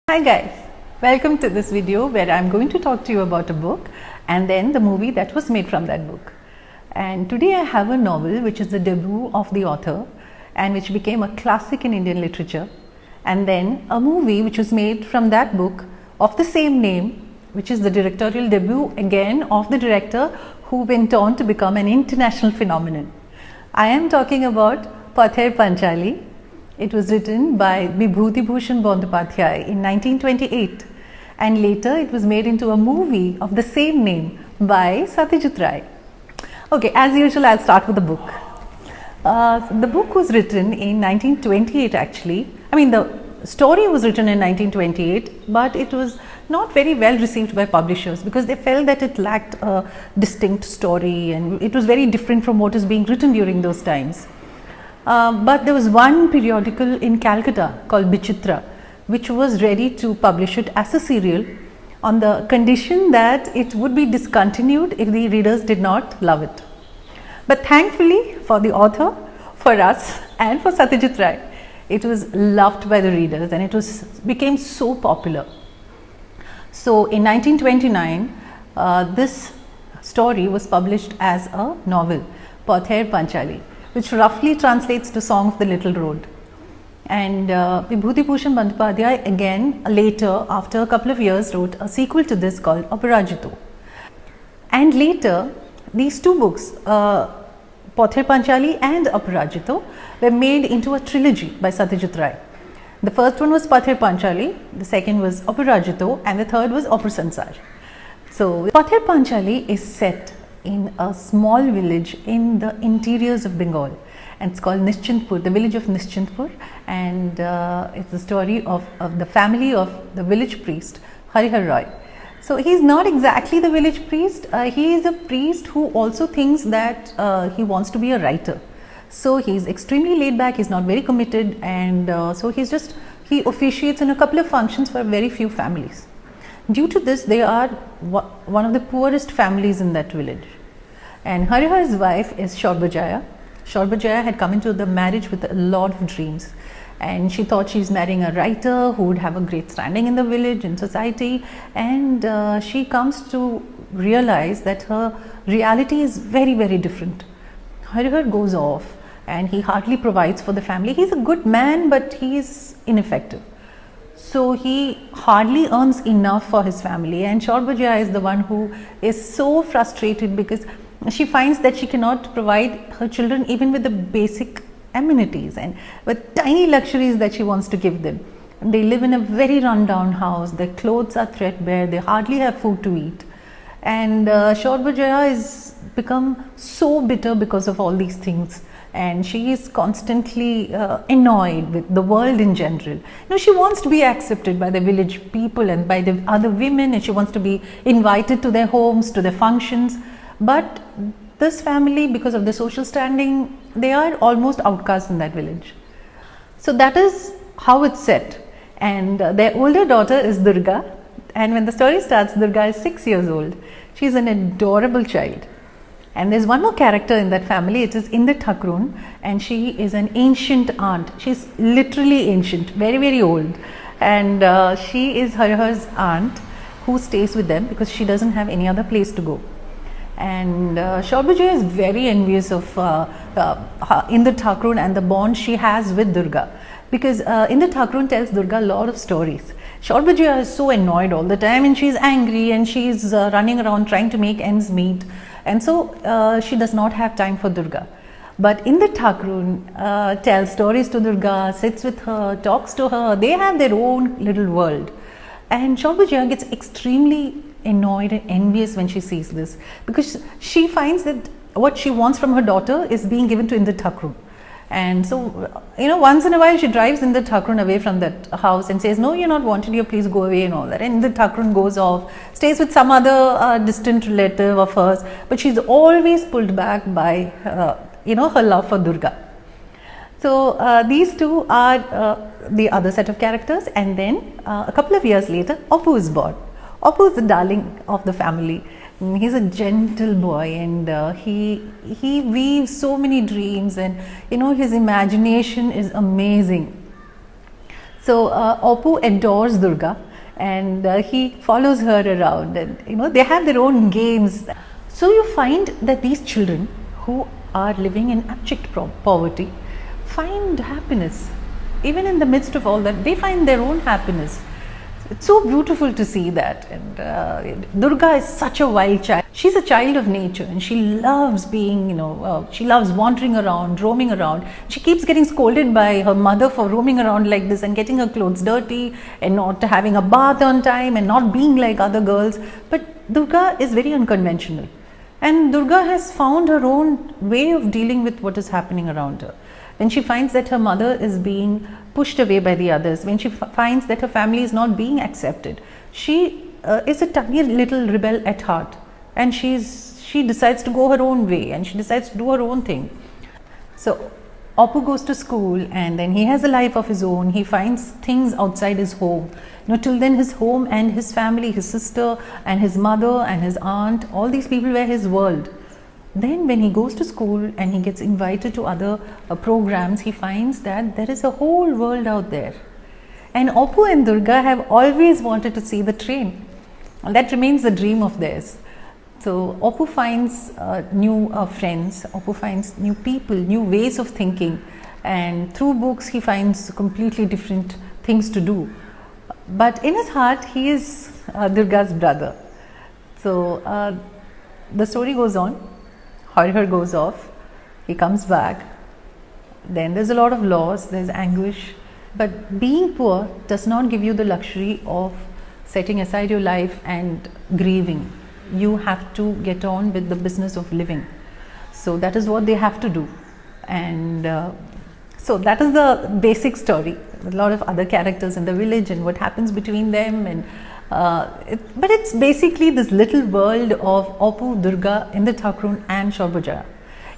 Hi guys, welcome to this video where I'm going to talk to you about a book and then the movie that was made from that book. And today I have a novel which is the debut of the author and which became a classic in Indian literature, and then a movie which was made from that book of the same name, which is the directorial debut again of the director who went on to become an international phenomenon. I am talking about Panchali. It was written by Bibhutibhushan Bandopadhyay in 1928, and later it was made into a movie of the same name by Satyajit Ray. Okay, as usual, I'll start with the book. The book was written in 1928 actually. I mean, the story was written in 1928, but it was not very well received by publishers because they felt that it lacked a distinct story and it was very different from what is being written during those times. But there was one periodical in Calcutta called Bichitra, which was ready to publish it as a serial on the condition that it would be discontinued if the readers did not love it. But thankfully for the author, for us and for Satyajit Ray, it was loved by the readers and it became so popular. So in 1929, this story was published as a novel, Panchali, which roughly translates to Song of the Little Road. And Bibhutibhushan Bandopadhyay again later, after a couple of years, wrote a sequel to this called Aparajito. And later these two books, Panchali and Aparajito, were made into a trilogy by Satyajit Ray. The first one was Panchali, the second was Aparajito, and the third was Sansar. So Panchali is set in a small village in the interiors of Bengal, and it's called Nischintpur, the village of Nischintpur, and it's the story of the family of the village priest Harihar Roy. So he's not exactly the village priest, he is a priest who also thinks that he wants to be a writer. So he's extremely laid back, he's not very committed, and so he officiates in a couple of functions for very few families. Due to this, they are one of the poorest families in that village. And Harihar's wife is Shorbajaya. Shorbajaya had come into the marriage with a lot of dreams, and she thought she's marrying a writer who would have a great standing in the village, in society, and she comes to realize that her reality is very, very different. Harihar goes off and he hardly provides for the family. He's a good man, but he is ineffective. So he hardly earns enough for his family, and Shorbajaya is the one who is so frustrated because she finds that she cannot provide her children even with the basic amenities and with tiny luxuries that she wants to give them. And they live in a very rundown house, their clothes are threadbare, they hardly have food to eat. And Shorbajaya has become so bitter because of all these things, and she is constantly annoyed with the world in general. You know, she wants to be accepted by the village people and by the other women, and she wants to be invited to their homes, to their functions. But this family, because of the social standing, they are almost outcasts in that village. So that is how it's set. And their older daughter is Durga, and when the story starts, Durga is 6 years old. She is an adorable child. And there's one more character in that family, it is Indra Thakurun, and she is an ancient aunt. She's literally ancient, very, very old. And she is Harihar's aunt who stays with them because she doesn't have any other place to go. And Shorbajaya is very envious of Indra Thakurun and the bond she has with Durga, because Indra Thakurun tells Durga a lot of stories. Shorbajaya is so annoyed all the time, and she's angry, and she's running around trying to make ends meet, and so she does not have time for Durga. But Indra Thakurun tells stories to Durga, sits with her, talks to her. They have their own little world, and Shorbajaya gets extremely annoyed and envious when she sees this, because she finds that what she wants from her daughter is being given to Indra Thakurun. And so, you know, once in a while she drives Indra Thakurun away from that house and says, no, you're not wanted here, please go away and all that. And Indra Thakurun goes off, stays with some other distant relative of hers, but she's always pulled back by, you know, her love for Durga. So these two are the other set of characters, and then a couple of years later, Appu is born. Appu is the darling of the family. He's a gentle boy, and he weaves so many dreams, and you know, his imagination is amazing. So Oppu adores Durga, and he follows her around, and they have their own games. So you find that these children who are living in abject poverty find happiness. Even in the midst of all that, they find their own happiness. It's so beautiful to see that. And Durga is such a wild child. She's a child of nature, and she loves being, she loves wandering around, roaming around. She keeps getting scolded by her mother for roaming around like this and getting her clothes dirty and not having a bath on time and not being like other girls. But Durga is very unconventional. And Durga has found her own way of dealing with what is happening around her. When she finds that her mother is being pushed away by the others, when she finds that her family is not being accepted, she is a tiny little rebel at heart, and she decides to go her own way, and she decides to do her own thing. So Oppu goes to school, and then he has a life of his own. He finds things outside his home. Till then his home and his family, his sister and his mother and his aunt, all these people were his world. Then when he goes to school and he gets invited to other programs, he finds that there is a whole world out there. And Oppu and Durga have always wanted to see the train, and that remains a dream of theirs. So Oppu finds new friends, Oppu finds new people, new ways of thinking, and through books he finds completely different things to do. But in his heart he is Durga's brother. So the story goes on. Harihar goes off, he comes back, then there's a lot of loss, there's anguish, but being poor does not give you the luxury of setting aside your life and grieving. You have to get on with the business of living. So that is what they have to do. And so that is the basic story. A lot of other characters in the village and what happens between them, and but it's basically this little world of Oppu, Durga, Indra Thakurun and Shorbhaja.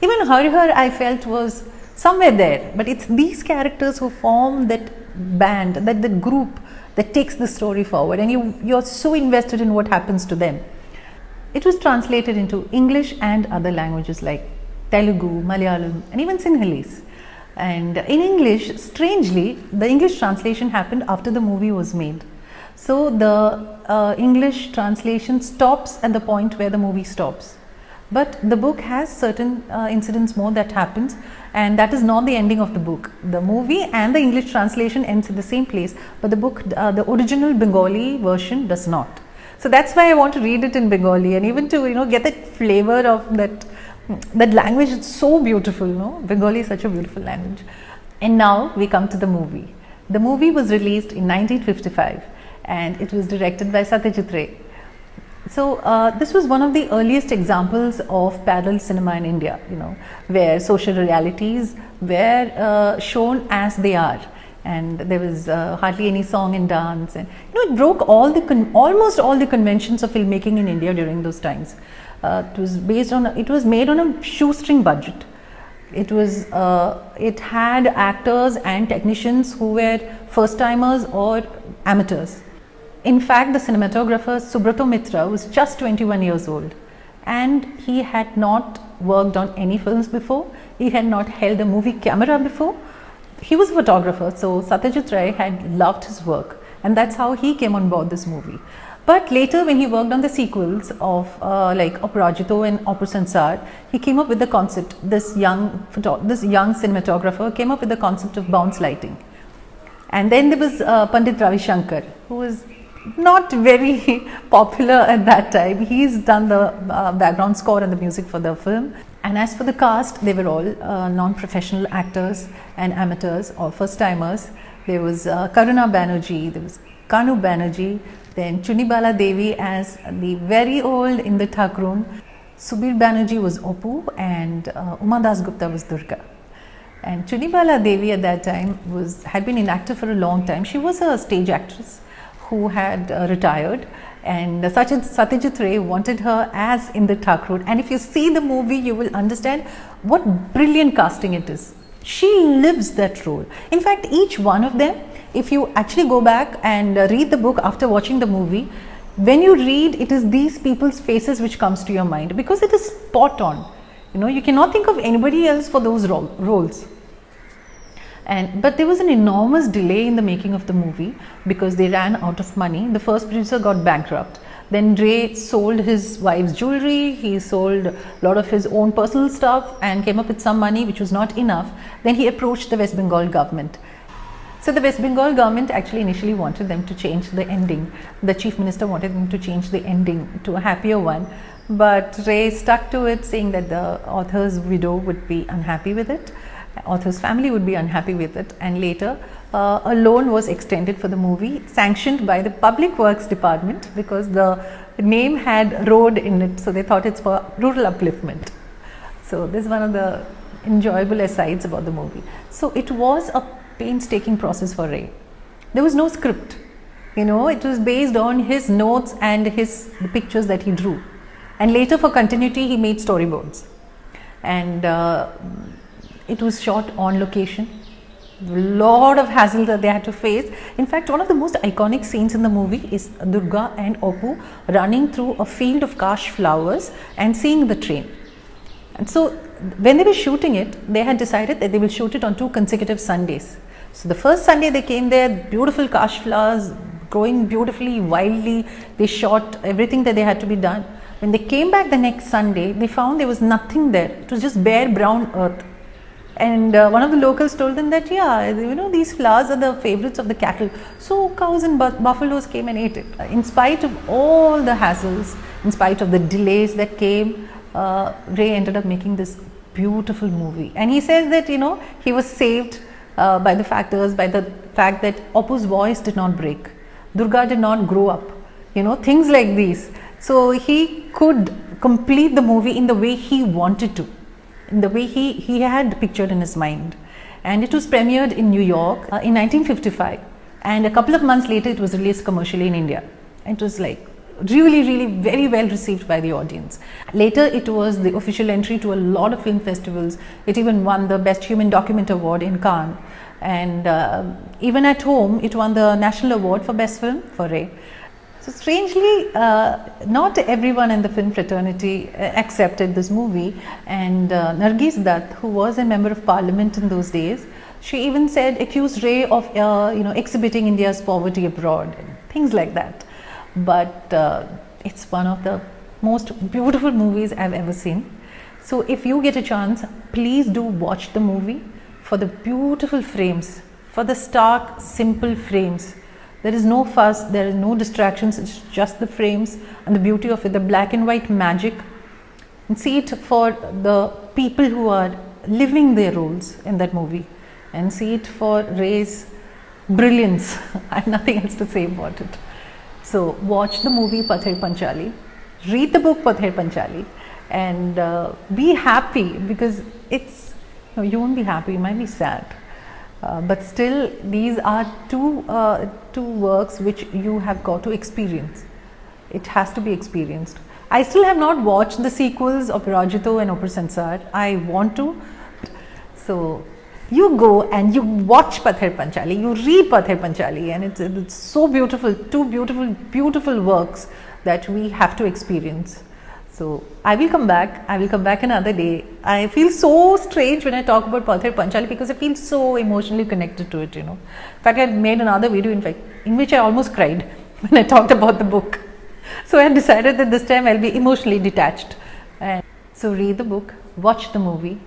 Even Harihar I felt was somewhere there, but it's these characters who form that band, that group that takes the story forward, and you're so invested in what happens to them. It was translated into English and other languages like Telugu, Malayalam and even Sinhalese. And in English, strangely, the English translation happened after the movie was made. So the English translation stops at the point where the movie stops. But the book has certain incidents more that happens, and that is not the ending of the book. The movie and the English translation ends at the same place, but the book, the original Bengali version does not. So that's why I want to read it in Bengali, and even to get that flavor of that language. It's so beautiful, Bengali is such a beautiful language. And now we come to the movie. The movie was released in 1955, and it was directed by Satyajit Ray. So this was one of the earliest examples of parallel cinema in India, where social realities were shown as they are, and there was hardly any song and dance, and it broke almost all the conventions of filmmaking in India during those times. It was made on a shoestring budget. It had actors and technicians who were first timers or amateurs. In fact, the cinematographer Subrato Mitra was just 21 years old, and he had not worked on any films before. He had not held a movie camera before. He was a photographer, so Satyajit Ray had loved his work, and that's how he came on board this movie. But later, when he worked on the sequels of like Aparajito and Opera Sansar, he came up with the concept. This young cinematographer came up with the concept of bounce lighting. And then there was Pandit Ravi Shankar, who was not very popular at that time. He's done the background score and the music for the film. And as for the cast, they were all non-professional actors and amateurs or first-timers. There was Karuna Banerjee, there was Kanu Banerjee, then Chunibala Devi as the very old Indra Thakurun. Subir Banerjee was Oppu, and Uma Das Gupta was Durga. And Chunibala Devi at that time had been inactive for a long time. She was a stage actress who had retired, and Satyajit Ray wanted her as Indra Thakurun. And if you see the movie, you will understand what brilliant casting it is. She lives that role. In fact, each one of them, if you actually go back and read the book after watching the movie, when you read, it is these people's faces which comes to your mind, because it is spot on. You cannot think of anybody else for those roles. But there was an enormous delay in the making of the movie because they ran out of money. The first producer got bankrupt. Then Ray sold his wife's jewelry, he sold a lot of his own personal stuff and came up with some money which was not enough. Then he approached the West Bengal government. So the West Bengal government actually initially wanted them to change the ending. The chief minister wanted them to change the ending to a happier one. But Ray stuck to it, saying that the author's widow would be unhappy with it, author's family would be unhappy with it, and later a loan was extended for the movie, sanctioned by the Public Works Department because the name had road in it, so they thought it's for rural upliftment. So this is one of the enjoyable asides about the movie. So it was a painstaking process for Ray. There was no script, it was based on his notes and the pictures that he drew. And later, for continuity, he made storyboards. And it was shot on location. A lot of hassle that they had to face. In fact, one of the most iconic scenes in the movie is Durga and Oppu running through a field of kash flowers and seeing the train. And so, when they were shooting it, they had decided that they will shoot it on 2 consecutive Sundays. So, the first Sunday they came there, beautiful kash flowers growing beautifully, wildly. They shot everything that they had to be done. When they came back the next Sunday, they found there was nothing there. It was just bare brown earth. And one of the locals told them that, these flowers are the favorites of the cattle. So cows and buffaloes came and ate it. In spite of all the hassles, in spite of the delays that came, Ray ended up making this beautiful movie. And he says that, he was saved by the fact that Oppu's voice did not break. Durga did not grow up. Things like these. So he could complete the movie in the way he wanted to, in the way he had pictured in his mind. And it was premiered in New York in 1955, and a couple of months later it was released commercially in India. And it was like really very well received by the audience. Later it was the official entry to a lot of film festivals. It even won the Best Human Document Award in Cannes, and even at home it won the National Award for Best Film for Ray. So strangely, not everyone in the film fraternity accepted this movie, and Nargis Dutt, who was a member of parliament in those days, she even accused Ray of exhibiting India's poverty abroad and things like that. But it's one of the most beautiful movies I've ever seen. So if you get a chance, please do watch the movie for the beautiful frames, for the stark, simple frames. There is no fuss, there is no distractions, it's just the frames and the beauty of it, the black and white magic. And see it for the people who are living their roles in that movie, and see it for Ray's brilliance. I have nothing else to say about it. So watch the movie Pather Panchali, read the book Pather Panchali, and be happy, because it's, you won't be happy, you might be sad. But still, these are two works which you have got to experience. It has to be experienced. I still have not watched the sequels of Rajito and Opur Sansar. I want to. So you go and you watch Pather Panchali, you read Pather Panchali, and it's so beautiful. Two beautiful works that we have to experience. So I will come back another day. I feel so strange when I talk about Pather Panchali because I feel so emotionally connected to it, In fact, I had made another video in which I almost cried when I talked about the book. So I decided that this time I'll be emotionally detached. And so read the book, watch the movie,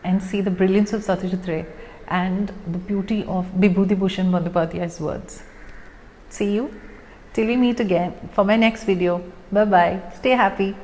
and see the brilliance of Satyajit Ray and the beauty of Bibhutibhushan Bandopadhyay's words. See you till we meet again for my next video. Bye bye. Stay happy.